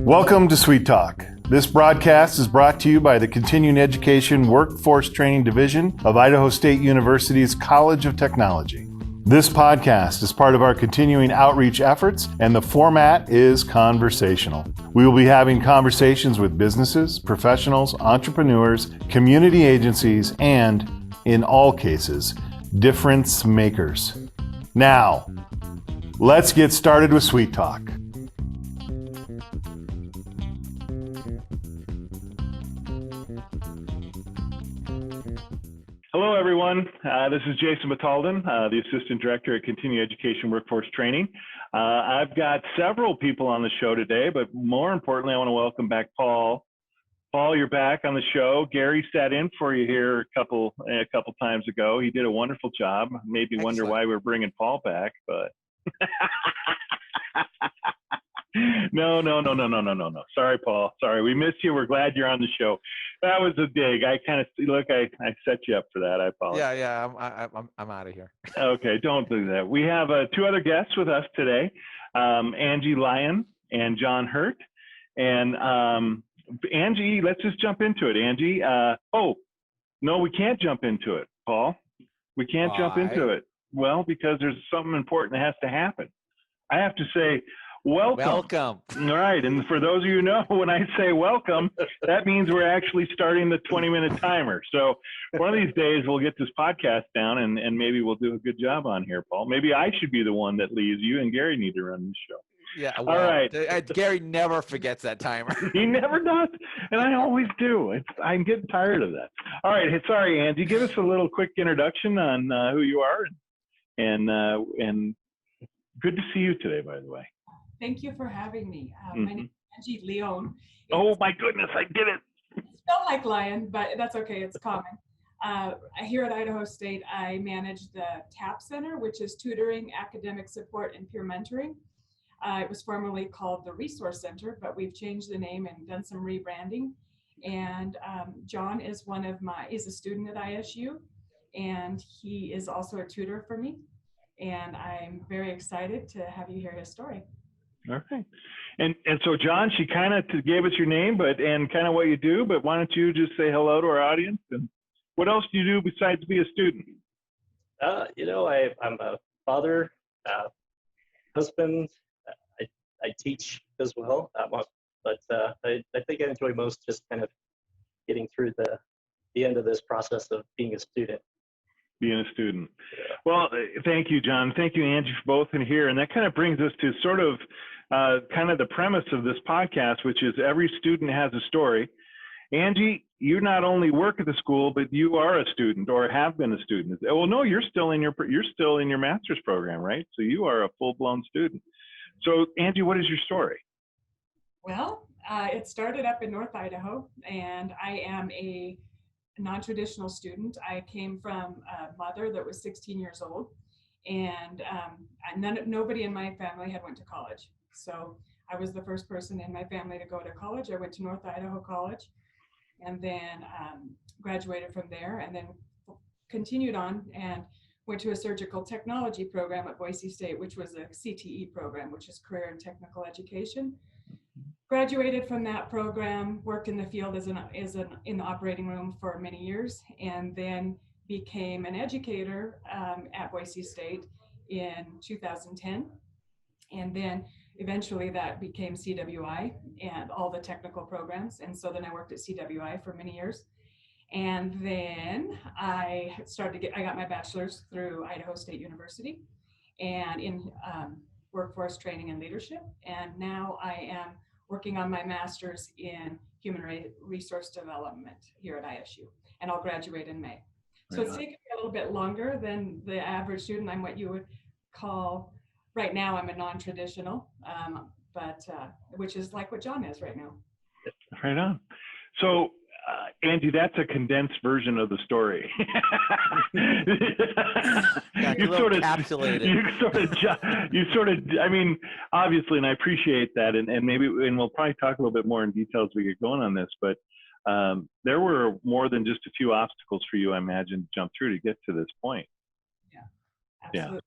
Welcome to Sweet Talk. This broadcast is brought to you by the Continuing Education Workforce Training Division of Idaho State University's College of Technology. This podcast is part of our continuing outreach efforts, and the format is conversational. We will be having conversations with businesses, professionals, entrepreneurs, community agencies, and, in all cases, difference makers. Now, let's get started with Sweet Talk. Hello, everyone. This is Jason Batalden, the Assistant Director at Continuing Education Workforce Training. I've got several people on the show today, but more importantly, I want to welcome back Paul. Paul, you're back on the show. Gary sat in for you here a couple times ago. He did a wonderful job. Made me wonder why we're bringing Paul back, but No. Sorry, Paul. Sorry, we missed you. We're glad you're on the show. That was a dig. I set you up for that. I apologize. Yeah. I'm out of here. Okay, don't do that. We have two other guests with us today, Angie Lyon and Jon Hurt. And Angie, let's just jump into it. Angie, no, we can't jump into it, Paul. We can't jump into it. Well, because there's something important that has to happen. I have to say, welcome. All right. And for those of you who know, when I say welcome, that means we're actually starting the 20-minute timer. So one of these days we'll get this podcast down and maybe we'll do a good job on here, Paul. Maybe I should be the one that leaves. You and Gary need to run the show. Yeah. Well, all right. Gary never forgets that timer. He never does. And I always do. I'm getting tired of that. All right. Sorry, Angie. Give us a little quick introduction on who you are. And good to see you today, by the way. Thank you for having me. My name is Angie Leon. Oh my goodness, I did it. It's spelled like lion, but that's okay, it's common. Here at Idaho State, I manage the TAP Center, which is Tutoring, Academic Support, and Peer Mentoring. It was formerly called the Resource Center, but we've changed the name and done some rebranding. And Jon is is a student at ISU, and he is also a tutor for me. And I'm very excited to have you hear his story. All right. And so, Jon, she kind of gave us your name and kind of what you do, but why don't you just say hello to our audience? And what else do you do besides be a student? I'm a father, husband. I teach as well, but I think I enjoy most just kind of getting through the end of this process of being a student. Being a student. Well, thank you, Jon. Thank you, Angie, for both in here. And that kind of brings us to sort of kind of the premise of this podcast, which is every student has a story. Angie, you not only work at the school, but you are a student or have been a student. Well, no, you're still in your master's program, right? So you are a full-blown student. So, Angie, what is your story? Well, it started up in North Idaho, and I am a non-traditional student. I came from a mother that was 16 years old, and nobody in my family had went to college. So I was the first person in my family to go to college. I went to North Idaho College, and then graduated from there, and then continued on and went to a surgical technology program at Boise State, which was a CTE program, which is Career and Technical Education. Graduated from that program, worked in the field in the operating room for many years, and then became an educator at Boise State in 2010. And then eventually that became CWI and all the technical programs. And so then I worked at CWI for many years. And then I got my bachelor's through Idaho State University and in workforce training and leadership. And now I am working on my master's in human resource development here at ISU, and I'll graduate in May. So it's taken me a little bit longer than the average student. I'm what you would call, right now I'm a non-traditional, but which is like what Jon is right now. Right on. So Angie, that's a condensed version of the story. Yeah, you sort of encapsulated. You sort of, I mean, obviously, and I appreciate that, and we'll probably talk a little bit more in detail as we get going on this, but there were more than just a few obstacles for you, I imagine, to jump through to get to this point. Yeah, absolutely.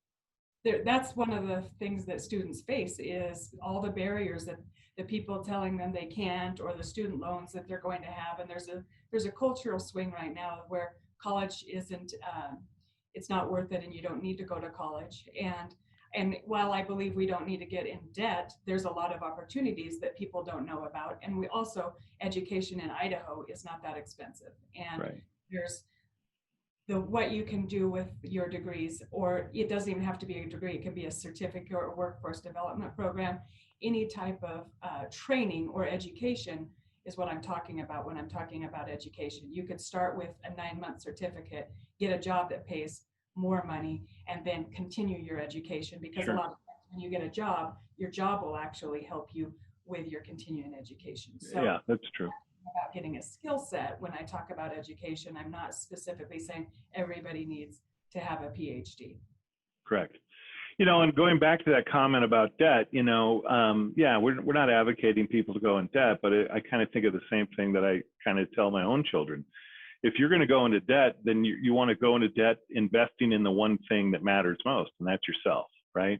That's one of the things that students face, is all the barriers that the people telling them they can't, or the student loans that they're going to have. And there's a cultural swing right now where college isn't, it's not worth it, and you don't need to go to college. And while I believe we don't need to get in debt, there's a lot of opportunities that people don't know about. And we also, education in Idaho is not that expensive. And Right. there's what you can do with your degrees, or it doesn't even have to be a degree. It can be a certificate or a workforce development program. Any type of training or education is what I'm talking about when I'm talking about education. You could start with a 9-month certificate, get a job that pays more money, and then continue your education, because Sure. a lot of times when you get a job, your job will actually help you with your continuing education. So Yeah, that's true. about getting a skill set, when I talk about education, I'm not specifically saying everybody needs to have a PhD. Correct. And going back to that comment about debt, yeah, we're not advocating people to go in debt, but I kind of think of the same thing that I kind of tell my own children. If you're going to go into debt, then you want to go into debt investing in the one thing that matters most, and that's yourself, right?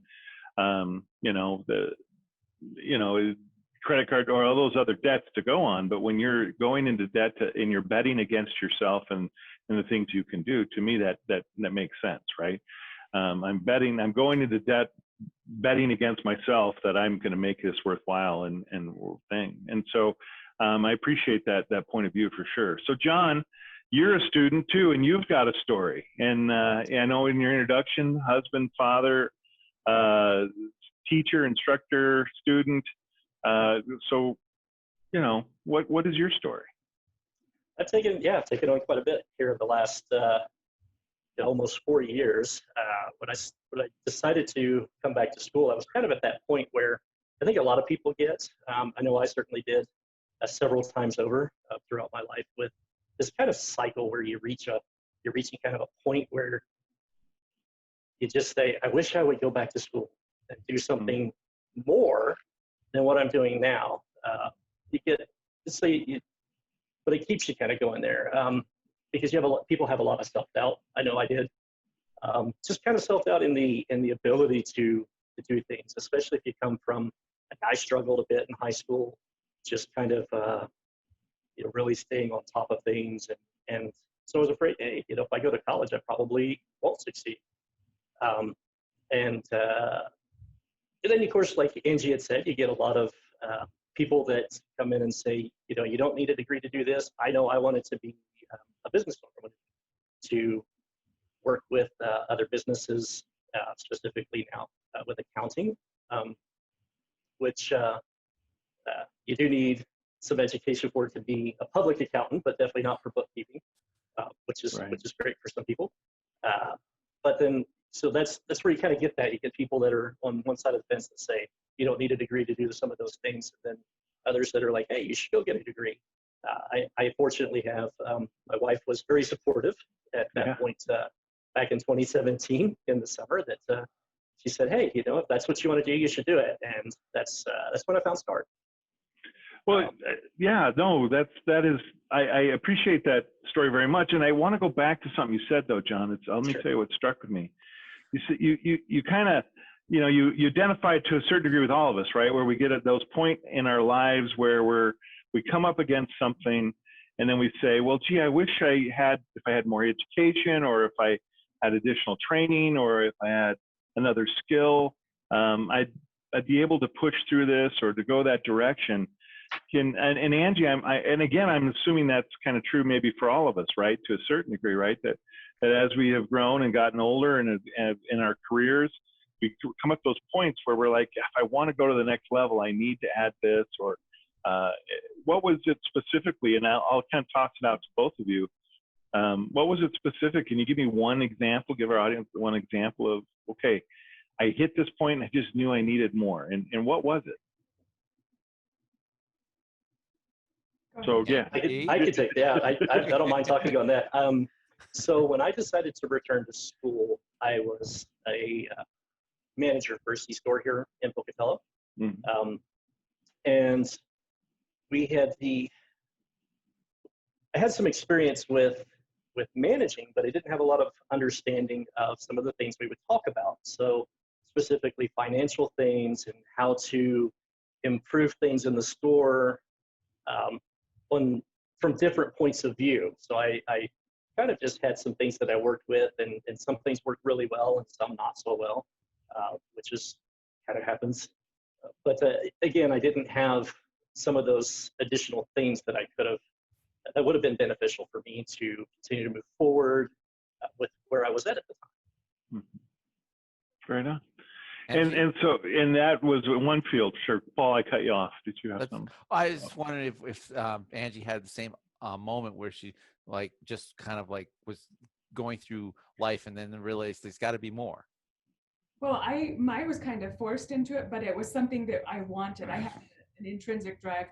Credit card or all those other debts to go on, but when you're going into debt and you're betting against yourself and the things you can do, to me that makes sense, right? I'm going into debt betting against myself that I'm going to make this worthwhile and thing. And so I appreciate that point of view for sure. So Jon, you're a student too, and you've got a story. And I know in your introduction, husband, father, teacher, instructor, student. So, what is your story? I've taken on quite a bit here in the last almost 4 years. When I decided to come back to school, I was kind of at that point where I think a lot of people get. I know I certainly did several times over throughout my life, with this kind of cycle where you're reaching kind of a point where you just say, I wish I would go back to school and do something more than what I'm doing now. But it keeps you kind of going there, because people have a lot of self-doubt. I know I did. Just kind of self-doubt in the ability to do things, especially if you come from, I struggled a bit in high school, just kind of really staying on top of things, and so I was afraid, hey, if I go to college, I probably won't succeed. And then, of course, like Angie had said, you get a lot of people that come in and say, you don't need a degree to do this. I know I wanted to be a business owner, to work with other businesses, specifically now with accounting, which you do need some education for it to be a public accountant, but definitely not for bookkeeping, which is great for some people. But then, so that's where you kind of get that. You get people that are on one side of the fence that say you don't need a degree to do some of those things, and then others that are like, hey, you should go get a degree. I fortunately have, my wife was very supportive at that point back in 2017 in the summer, that she said, hey, if that's what you want to do, you should do it. And that's when I found START. Well, that is, I appreciate that story very much. And I want to go back to something you said though, Jon. Let me tell you what struck with me. You said, you kind of, you identify to a certain degree with all of us, right? Where we get at those points in our lives where we come up against something, and then we say, well, gee, I wish if I had more education, or if I had additional training, or if I had another skill, I'd be able to push through this or to go that direction. And Angie, and again, I'm assuming that's kind of true maybe for all of us, right? To a certain degree, right? That as we have grown and gotten older and in our careers, we come up to those points where we're like, if I want to go to the next level, I need to add this, or what was it specifically? And I'll kind of toss it out to both of you. What was it specific? Can you give me one example, give our audience one example of, okay, I hit this point and I just knew I needed more. And what was it? So yeah, I could take that. I don't mind talking on that. So when I decided to return to school, I was a manager for a C-store here in Pocatello. And we had I had some experience with managing, but I didn't have a lot of understanding of some of the things we would talk about. So specifically financial things and how to improve things in the store from different points of view. So I kind of just had some things that I worked with, and some things worked really well and some not so well, which is kind of happens. But again, I didn't have some of those additional things that that would have been beneficial for me to continue to move forward with where I was at the time. Fair enough. And that was one field. Sure, Paul, I cut you off. Did you have something? I just wondered if Angie had the same moment where she just kind of was going through life and then realized there's got to be more. Well, I was kind of forced into it, but it was something that I wanted. I had an intrinsic drive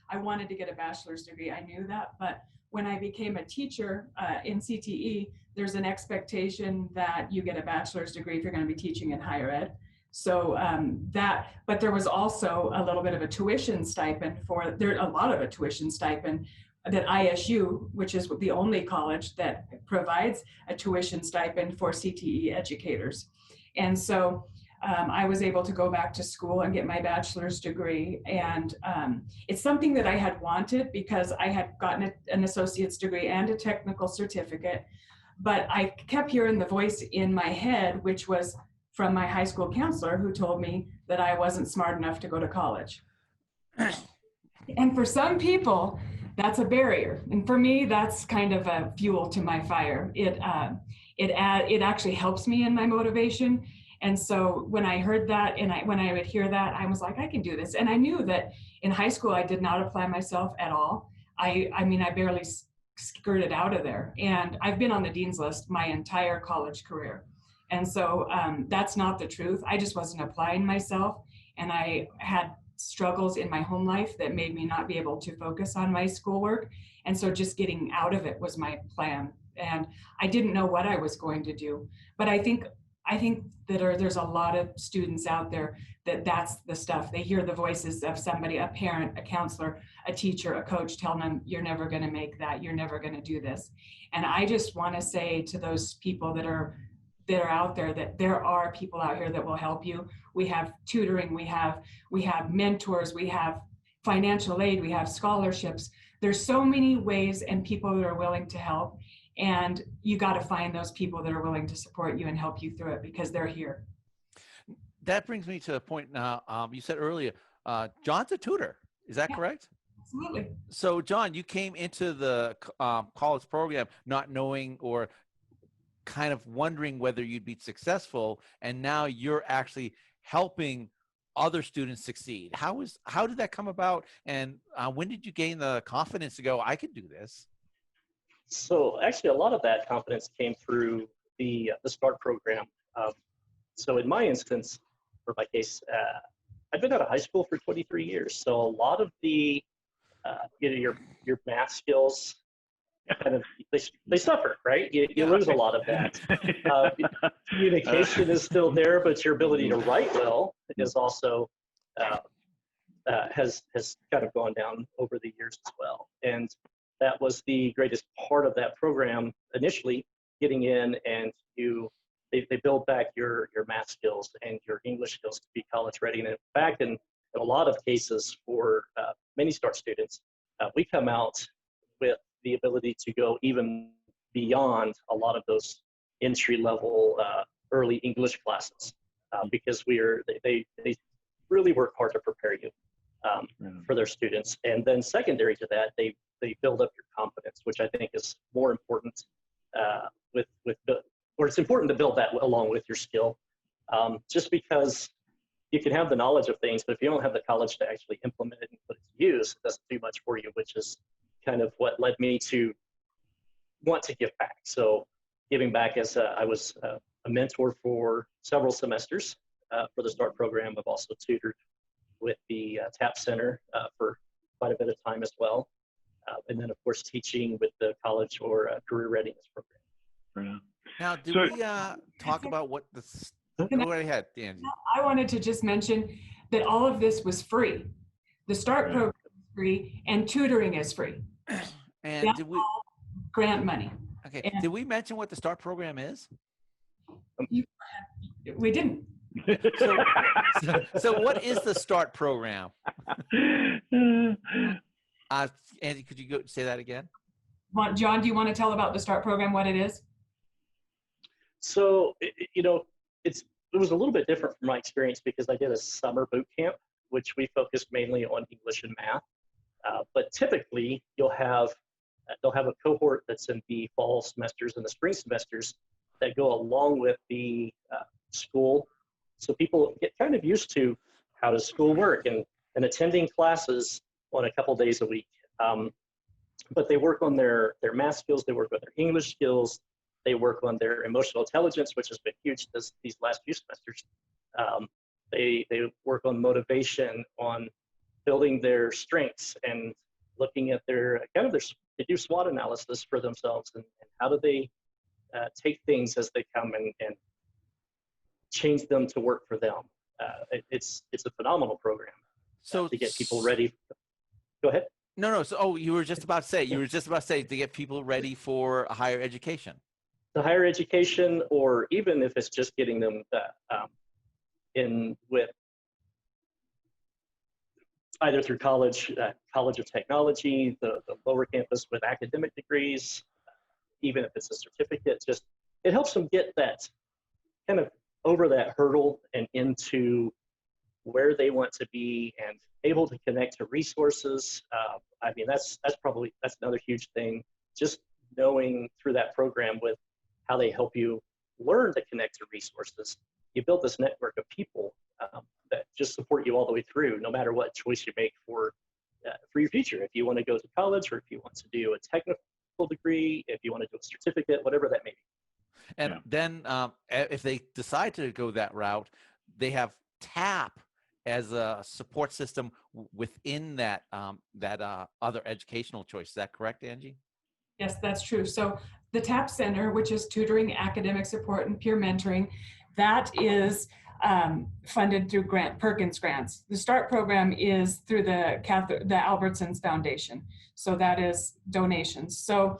I wanted to get a bachelor's degree. I knew that, but when I became a teacher in CTE, there's an expectation that you get a bachelor's degree if you're going to be teaching in higher ed. So but there was also a little bit of a tuition stipend a lot of a tuition stipend that ISU, which is the only college that provides a tuition stipend for CTE educators. And so I was able to go back to school and get my bachelor's degree. And it's something that I had wanted because I had gotten an associate's degree and a technical certificate. But I kept hearing the voice in my head, which was from my high school counselor, who told me that I wasn't smart enough to go to college. And for some people, that's a barrier. And for me, that's kind of a fuel to my fire. It actually helps me in my motivation. And so when I heard that and when I would hear that, I was like, I can do this. And I knew that in high school, I did not apply myself at all. I barely skirted out of there. And I've been on the dean's list my entire college career. And so that's not the truth. I just wasn't applying myself. And I had struggles in my home life that made me not be able to focus on my schoolwork. And so just getting out of it was my plan. And I didn't know what I was going to do. But I think that there's a lot of students out there that's the stuff. They hear the voices of somebody, a parent, a counselor, a teacher, a coach telling them, you're never going to make that. You're never going to do this. And I just want to say to those people that are out there that there are people out here that will help you. We have tutoring, we have mentors, we have financial aid, we have scholarships. There's so many ways and people that are willing to help. And you got to find those people that are willing to support you and help you through it because they're here. That brings me to a point now. You said earlier, John's a tutor. Is that correct? Absolutely. So, Jon, you came into the college program not knowing or kind of wondering whether you'd be successful, and now you're actually helping other students succeed. How did that come about, and when did you gain the confidence to go, I can do this? So actually, a lot of that confidence came through the START program. So in my instance, or my case, I've been out of high school for 23 years. So a lot of the your math skills kind of they suffer, right? You lose a lot of that. Communication is still there, but your ability to write well is also has kind of gone down over the years as well. And that was the greatest part of that program initially, getting in, and they build back your math skills and your English skills to be college ready. And in fact, in a lot of cases for many START students, we come out with the ability to go even beyond a lot of those entry-level early English classes because they really work hard to prepare you for their students. And then secondary to that, they build up your confidence, which I think is more important or it's important to build that along with your skill. Just because you can have the knowledge of things, but if you don't have the college to actually implement it and put it to use, it doesn't do much for you, which is kind of what led me to want to give back. So giving back as I was a mentor for several semesters for the START program. I've also tutored with the TAP Center for quite a bit of time as well. And then, of course, teaching with the College or Career Readiness Program. Right. Now, did we talk about what go right ahead, Angie. I wanted to just mention that all of this was free. The START program is free and tutoring is free. And That's did we, all grant money. okay, And did we mention what the START program is? we didn't. So what is the START program? Andy, could you go say that again? John, do you want to tell about the START program, what it is? So, it was a little bit different from my experience because I did a summer boot camp, which we focused mainly on English and math. But typically, they'll have a cohort that's in the fall semesters and the spring semesters that go along with the school. So people get kind of used to how does school work and attending classes on a couple days a week. But they work on their math skills, they work on their English skills, they work on their emotional intelligence, which has been huge these last few semesters. They work on motivation, on building their strengths, and looking at they do SWOT analysis for themselves, and how do they take things as they come and change them to work for them. It's a phenomenal program to get people ready. Go ahead. No. So, you were just about to say, to get people ready for a higher education. The higher education, or even if it's just getting them in with either through college of technology, the lower campus with academic degrees, even if it's a certificate, just it helps them get that kind of over that hurdle and into where they want to be and able to connect to resources. I mean, that's another huge thing. Just knowing through that program with how they help you learn to connect to resources. You build this network of people that just support you all the way through, no matter what choice you make for your future. If you want to go to college, or if you want to do a technical degree, if you want to do a certificate, whatever that may be. And then if they decide to go that route, they have TAP as a support system within that other educational choice. Is that correct, Angie? Yes, that's true. So the TAP Center, which is tutoring, academic support, and peer mentoring, that is funded through Perkins grants. The START program is through the Albertsons Foundation. So that is donations. So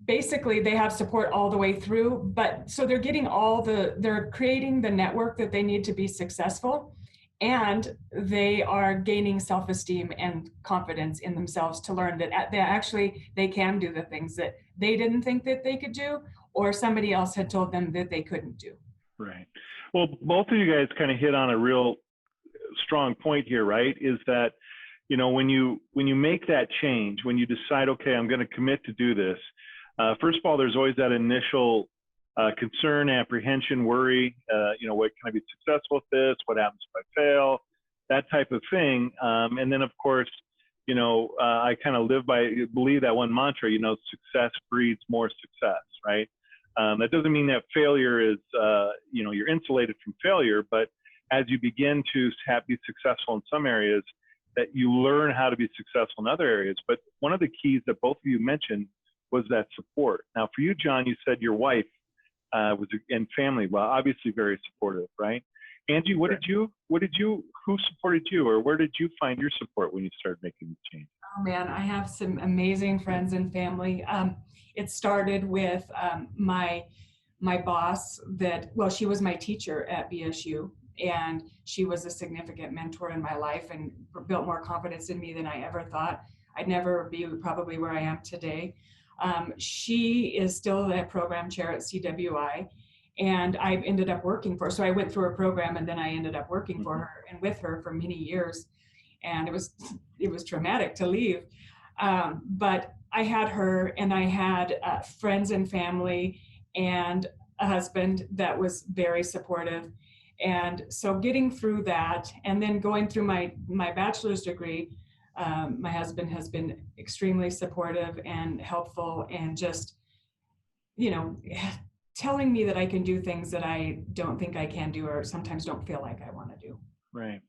basically they have support all the way through, but so they're getting they're creating the network that they need to be successful, and they are gaining self-esteem and confidence in themselves to learn that they can do the things that they didn't think that they could do, or somebody else had told them that they couldn't do. Right. Well, both of you guys kind of hit on a real strong point here, right? Is that, when you make that change, when you decide, okay, I'm going to commit to do this, first of all, there's always that initial concern, apprehension, worry, what can I be successful with this? What happens if I fail? That type of thing. And then of course, I kind of believe that one mantra, success breeds more success, right? That doesn't mean that failure is, you're insulated from failure, but as you begin to be successful in some areas, that you learn how to be successful in other areas. But one of the keys that both of you mentioned was that support. Now for you, John, you said your wife and family, well, obviously very supportive, right? Angie, who supported you, or where did you find your support when you started making the change? Oh man, I have some amazing friends and family. It started with my boss she was my teacher at BSU, and she was a significant mentor in my life and built more confidence in me than I ever thought. I'd never be probably where I am today. She is still the program chair at CWI, and I ended up working for her. So I went through her program, and then I ended up working for her and with her for many years. And it was traumatic to leave. But I had her, and I had friends and family and a husband that was very supportive. And so getting through that, and then going through my bachelor's degree, my husband has been extremely supportive and helpful, and just, telling me that I can do things that I don't think I can do, or sometimes don't feel like I want to do. Right.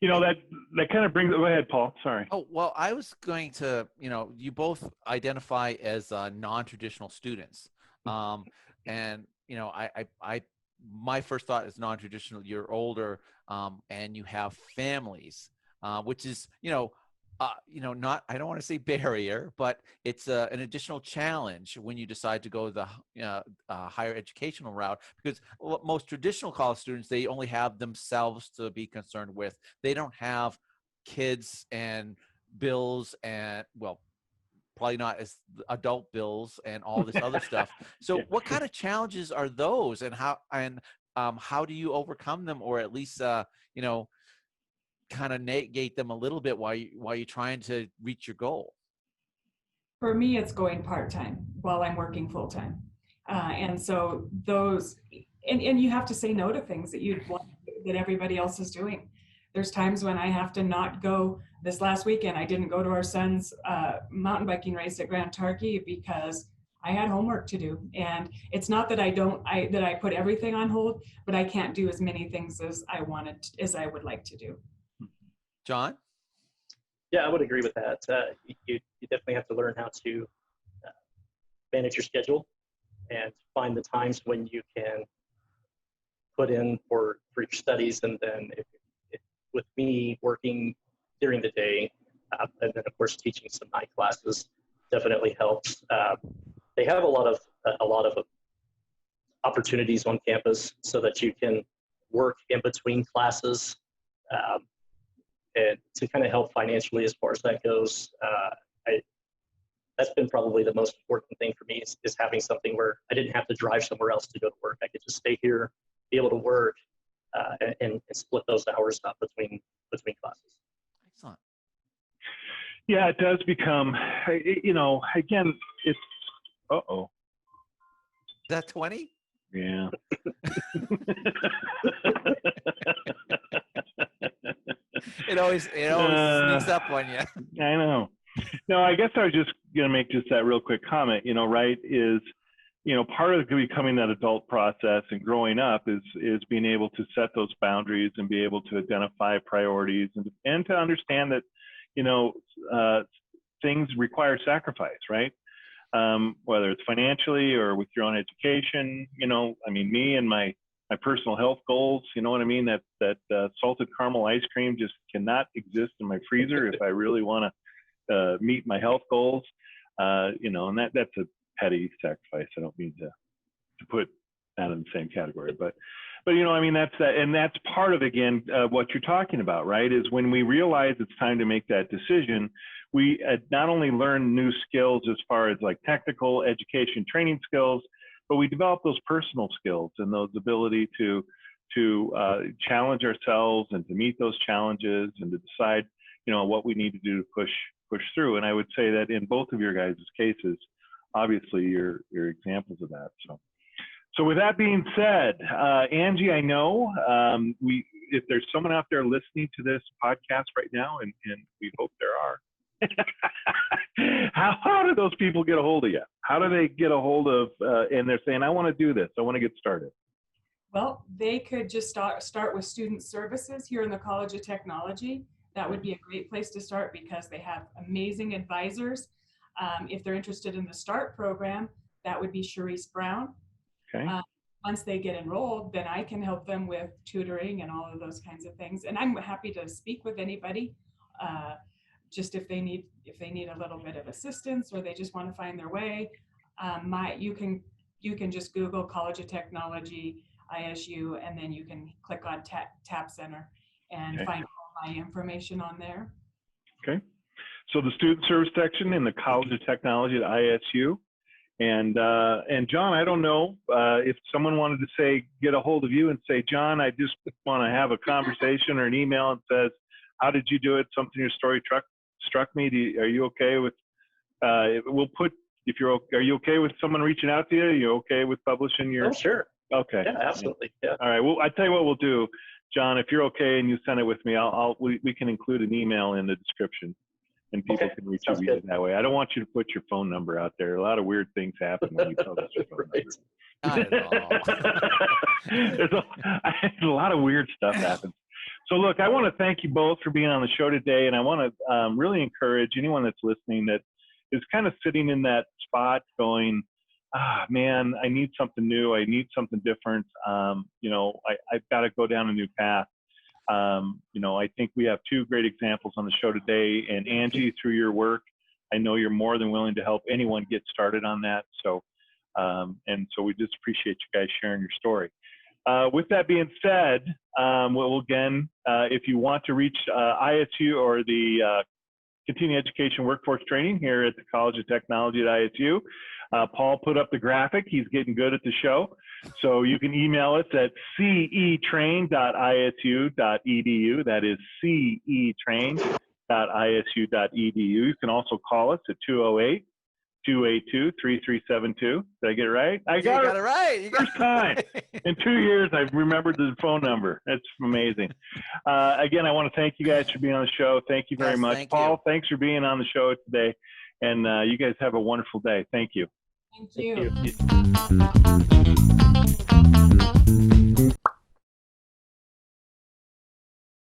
That kind of brings, go ahead, Paul, sorry. Oh, well, I was going to, you both identify as non-traditional students. And, my first thought is non-traditional, you're older, and you have families, which is, not, I don't want to say barrier, but it's an additional challenge when you decide to go the higher educational route, because most traditional college students, they only have themselves to be concerned with. They don't have kids and bills and, well, probably not as adult bills and all this other stuff. So what kind of challenges are those, and how do you overcome them, or at least, kind of negate them a little bit while you're trying to reach your goal? For me, it's going part-time while I'm working full-time. And so those, and you have to say no to things that you'd want, that everybody else is doing. There's times when I have to not go. This last weekend, I didn't go to our son's mountain biking race at Grand Targhee because I had homework to do. And it's not that I put everything on hold, but I can't do as many things as I would like to do. John? Yeah, I would agree with that. You definitely have to learn how to manage your schedule and find the times when you can put in for your studies. And then with me working during the day, and then of course teaching some night classes definitely helps. They have a lot of opportunities on campus so that you can work in between classes. And to kind of help financially as far as that goes, that's been probably the most important thing for me is having something where I didn't have to drive somewhere else to go to work. I could just stay here, be able to work, and split those hours up between classes. Excellent. Yeah, it does become, again, it's, Is that 20? Yeah. It always sneaks up on you. I know. No, I guess I was just going to make just that real quick comment, right, is, part of becoming that adult process and growing up is being able to set those boundaries and be able to identify priorities and to understand that, things require sacrifice, right? Whether it's financially or with your own education, me and my personal health goals, you know what I mean? That salted caramel ice cream just cannot exist in my freezer if I really want to meet my health goals, and that's a petty sacrifice. I don't mean to put that in the same category, but that's that, and that's part of, again, what you're talking about, right? Is when we realize it's time to make that decision, we not only learn new skills as far as like technical education, training skills, but we develop those personal skills and those ability to challenge ourselves and to meet those challenges and to decide, what we need to do to push through. And I would say that in both of your guys' cases, obviously you're examples of that. So with that being said, Angie, I know if there's someone out there listening to this podcast right now, and we hope there are, how do those people get a hold of you? How do they get a hold of, and they're saying, I want to do this, I want to get started? Well, they could just start with student services here in the College of Technology. That would be a great place to start because they have amazing advisors. If they're interested in the START program, that would be Charisse Brown. Okay. Once they get enrolled, then I can help them with tutoring and all of those kinds of things. And I'm happy to speak with anybody, just if they need a little bit of assistance or they just want to find their way. You can just Google College of Technology, ISU, and then you can click on Tap Center and find all my information on there. Okay. So the student service section in the College of Technology at ISU. And John, I don't know if someone wanted to get a hold of you and say, John, I just want to have a conversation or an email and says, how did you do it? Something in your story struck me. Are you okay with, are you okay with someone reaching out to you? Are you okay with publishing your? Oh, sure. Okay. Yeah, absolutely. Yeah. All right. Well, I tell you what we'll do, John, if you're okay and you send it with me, we can include an email in the description. And people can reach you that way. I don't want you to put your phone number out there. A lot of weird things happen when you publish your phone number. Not at all. There's a lot of weird stuff happens. So look, I want to thank you both for being on the show today. And I want to really encourage anyone that's listening that is kind of sitting in that spot going, man, I need something new. I need something different. I've got to go down a new path. I think we have two great examples on the show today. And Angie, through your work, I know you're more than willing to help anyone get started on that. So, so we just appreciate you guys sharing your story. With that being said, again, if you want to reach ISU or the Continuing Education Workforce Training here at the College of Technology at ISU, Paul put up the graphic. He's getting good at the show. So you can email us at cetrain.isu.edu. That is cetrain.isu.edu. You can also call us at 208-282-3372. Did I get it right? I got it right. First time. In 2 years, I've remembered the phone number. That's amazing. Again, I want to thank you guys for being on the show. Thank you very much. Paul, thanks for being on the show today. And you guys have a wonderful day. Thank you. Thank you. Thank you.